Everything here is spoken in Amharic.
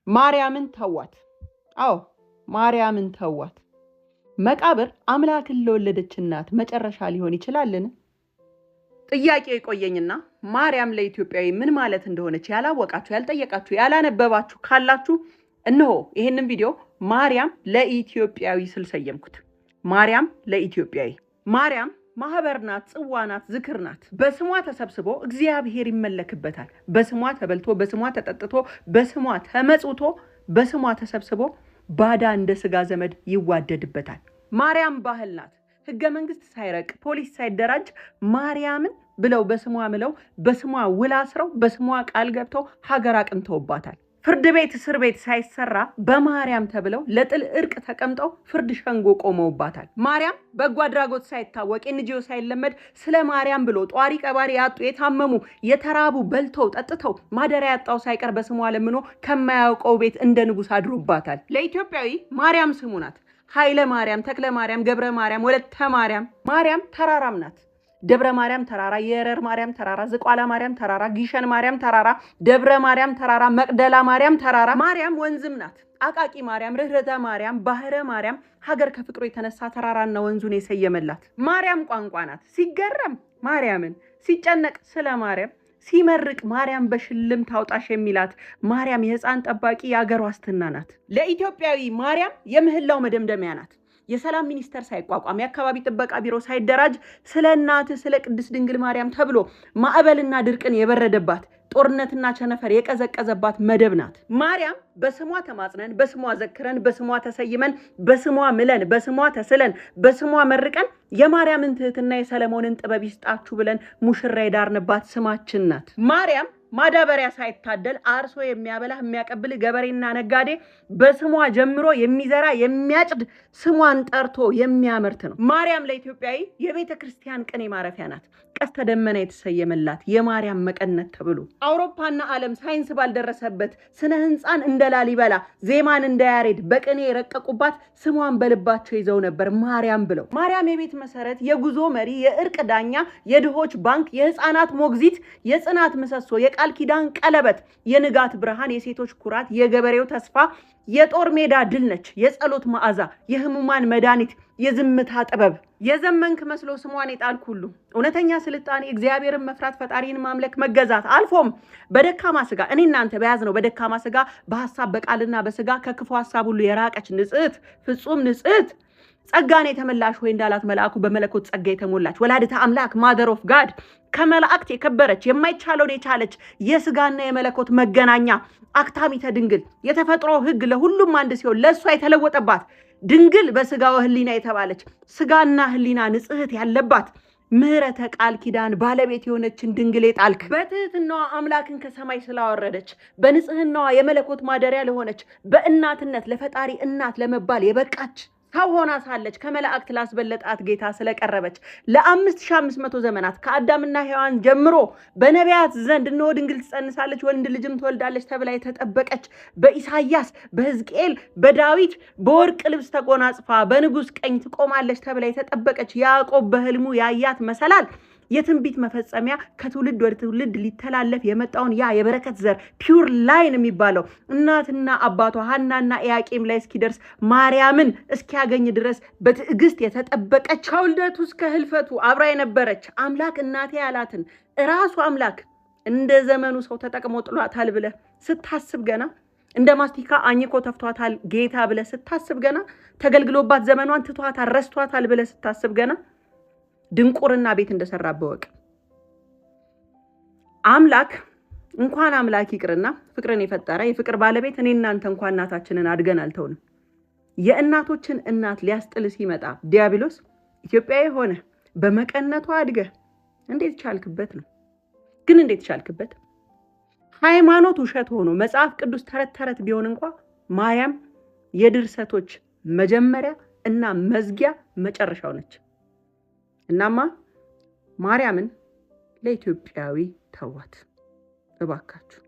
ማርያምን ተዋት። አዎ ማርያምን ተዋት። መቃብር አምላክን ለወለደች እናት መጨረሻ ሊሆን ይችላልን? ጥያቄ የቆየኝና ማርያም ለኢትዮጵያዊ ምን ማለት እንደሆነች ያላወቃችሁ፣ ያልጠየቃችሁ፣ ያላነበባችሁ ካላችሁ እነሆ ይሄንን ቪዲዮ ማርያም ለኢትዮጵያዊ ስል ሰየምኩት። ማርያም ለኢትዮጵያዊ። ማርያም ማህበር ናት፣ ጽዋ ናት፣ ዝክር ናት። በስሟ ተሰብስቦ እግዚአብሔር ይመለክበታል። በስሟ ተበልቶ፣ በስሟ ተጠጥቶ፣ በስሟ ተመጽውቶ፣ በስሟ ተሰብስቦ ባዳ እንደ ስጋ ዘመድ ይዋደድበታል። ማርያም ባህል ናት። ህገ መንግስት ሳይረቅ ፖሊስ ሳይደራጅ ማርያምን ብለው በስሟ ምለው በስሟ ውላ አስረው በስሟ ቃል ገብተው ሀገር አቅንተውባታል። ፍርድ ቤት እስር ቤት ሳይሰራ በማርያም ተብለው ለጥል እርቅ ተቀምጠው ፍርድ ሸንጎ ቆመውባታል። ማርያም በጎ አድራጎት ሳይታወቅ ኤንጂኦ ሳይለመድ ስለ ማርያም ብሎ ጧሪ ቀባሪ ያጡ የታመሙ የተራቡ በልተው ጠጥተው ማደሪያ ያጣው ሳይቀር በስሟ ለምኖ ከማያውቀው ቤት እንደ ንጉስ አድሮባታል። ለኢትዮጵያዊ ማርያም ስሙ ናት። ኃይለ ማርያም፣ ተክለ ማርያም፣ ገብረ ማርያም፣ ወለተ ማርያም። ማርያም ተራራም ናት። ደብረ ማርያም ተራራ፣ የረር ማርያም ተራራ፣ ዝቋላ ማርያም ተራራ፣ ጊሸን ማርያም ተራራ፣ ደብረ ማርያም ተራራ፣ መቅደላ ማርያም ተራራ። ማርያም ወንዝም ናት። አቃቂ ማርያም፣ ርህረተ ማርያም፣ ባህረ ማርያም ሀገር ከፍቅሩ የተነሳ ተራራና ወንዙን የሰየመላት። ማርያም ቋንቋ ናት። ሲገረም ማርያምን፣ ሲጨነቅ ስለ ማርያም፣ ሲመርቅ ማርያም በሽልም ታውጣሽ የሚላት ማርያም የህፃን ጠባቂ የአገር ዋስትና ናት። ለኢትዮጵያዊ ማርያም የምህላው መደምደሚያ ናት። የሰላም ሚኒስቴር ሳይቋቋም የአካባቢ ጥበቃ ቢሮ ሳይደራጅ ስለ እናት ስለ ቅድስት ድንግል ማርያም ተብሎ ማዕበልና ድርቅን የበረደባት ጦርነትና ቸነፈር የቀዘቀዘባት መደብ ናት። ማርያም በስሟ ተማጽነን፣ በስሟ ዘክረን፣ በስሟ ተሰይመን፣ በስሟ ምለን፣ በስሟ ተስለን፣ በስሟ መርቀን የማርያምን ትህትና የሰለሞንን ጥበብ ይስጣችሁ ብለን ሙሽራ የዳርንባት ስማችን ናት። ማርያም ማዳበሪያ ሳይታደል አርሶ የሚያበላ የሚያቀብል ገበሬና ነጋዴ በስሟ ጀምሮ የሚዘራ የሚያጭድ ስሟን ጠርቶ የሚያመርት ነው። ማርያም ለኢትዮጵያዊ የቤተ ክርስቲያን ቅኔ ማረፊያ ናት። ቀስተ ደመና የተሰየመላት የማርያም መቀነት ተብሎ አውሮፓና ዓለም ሳይንስ ባልደረሰበት ስነ ህንፃን እንደ ላሊበላ ዜማን እንደ ያሬድ በቅኔ የረቀቁባት ስሟን በልባቸው ይዘው ነበር ማርያም ብለው። ማርያም የቤት መሰረት፣ የጉዞ መሪ፣ የእርቅ ዳኛ፣ የድሆች ባንክ፣ የህፃናት ሞግዚት፣ የጽናት ምሰሶ፣ የቃል ኪዳን ቀለበት፣ የንጋት ብርሃን፣ የሴቶች ኩራት፣ የገበሬው ተስፋ፣ የጦር ሜዳ ድል ነች። የጸሎት መዓዛ፣ የህሙማን መድኃኒት፣ የዝምታ ጥበብ። የዘመንክ መስሎ ስሟን የጣልክ ሁሉ እውነተኛ ስልጣኔ እግዚአብሔርን መፍራት፣ ፈጣሪን ማምለክ፣ መገዛት አልፎም በደካማ ስጋ እኔ እናንተ በያዝነው በደካማ ስጋ በሐሳብ በቃልና በስጋ ከክፉ ሐሳብ ሁሉ የራቀች ንጽሕት ፍጹም ንጽሕት ጸጋን የተመላሽ ሆይ እንዳላት መልአኩ በመለኮት ጸጋ የተሞላች ወላዲተ አምላክ ማደር ኦፍ ጋድ ከመላእክት የከበረች የማይቻለውን የቻለች የስጋና የመለኮት መገናኛ አክታሚተ ድንግል የተፈጥሮ ሕግ ለሁሉም አንድ ሲሆን ለእሷ የተለወጠባት ድንግል በስጋው ህሊና የተባለች ስጋና ህሊና ንጽሕት ያለባት ምህረተ ቃል ኪዳን ባለቤት የሆነችን ድንግል የጣልክ በትህትናዋ አምላክን ከሰማይ ስላወረደች በንጽህናዋ የመለኮት ማደሪያ ለሆነች በእናትነት ለፈጣሪ እናት ለመባል የበቃች ሰው ሆና ሳለች ከመላእክት ላስበለጣት ጌታ ስለቀረበች ለ5500 ዘመናት ከአዳምና ሔዋን ጀምሮ በነቢያት ዘንድ እነሆ ድንግል ትጸንሳለች ወንድ ልጅም ትወልዳለች ተብላ የተጠበቀች በኢሳይያስ በሕዝቅኤል በዳዊት በወርቅ ልብስ ተጎናጽፋ በንጉስ ቀኝ ትቆማለች ተብላ የተጠበቀች ያዕቆብ በህልሙ ያያት መሰላል የትንቢት መፈጸሚያ ከትውልድ ወደ ትውልድ ሊተላለፍ የመጣውን ያ የበረከት ዘር ፒውር ላይን የሚባለው እናትና አባቷ ሐናና ኢያቄም ላይ እስኪደርስ ማርያምን እስኪያገኝ ድረስ በትዕግስት የተጠበቀች ከውልደቱ እስከ ህልፈቱ አብራ የነበረች አምላክ እናቴ ያላትን ራሱ አምላክ እንደ ዘመኑ ሰው ተጠቅሞ ጥሏታል ብለ ስታስብ ገና እንደ ማስቲካ አኝኮ ተፍቷታል ጌታ ብለ ስታስብ ገና ተገልግሎባት ዘመኗን ትቷታል ረስቷታል ብለ ስታስብ ገና ድንቁርና ቤት እንደሰራበት ወቅ አምላክ እንኳን አምላክ ይቅርና ፍቅርን የፈጠረ የፍቅር ባለቤት እኔ እናንተ እንኳን እናታችንን አድገን አልተውንም። የእናቶችን እናት ሊያስጥል ሲመጣ ዲያብሎስ ኢትዮጵያዊ ሆነ በመቀነቷ አድገ እንዴት ቻልክበት ነው? ግን እንዴት ቻልክበት? ሃይማኖት ውሸት ሆኖ መጽሐፍ ቅዱስ ተረት ተረት ቢሆን እንኳን ማርያም የድርሰቶች መጀመሪያ እና መዝጊያ መጨረሻው ነች። እናማ ማርያምን ለኢትዮጵያዊ ተዋት እባካችሁ።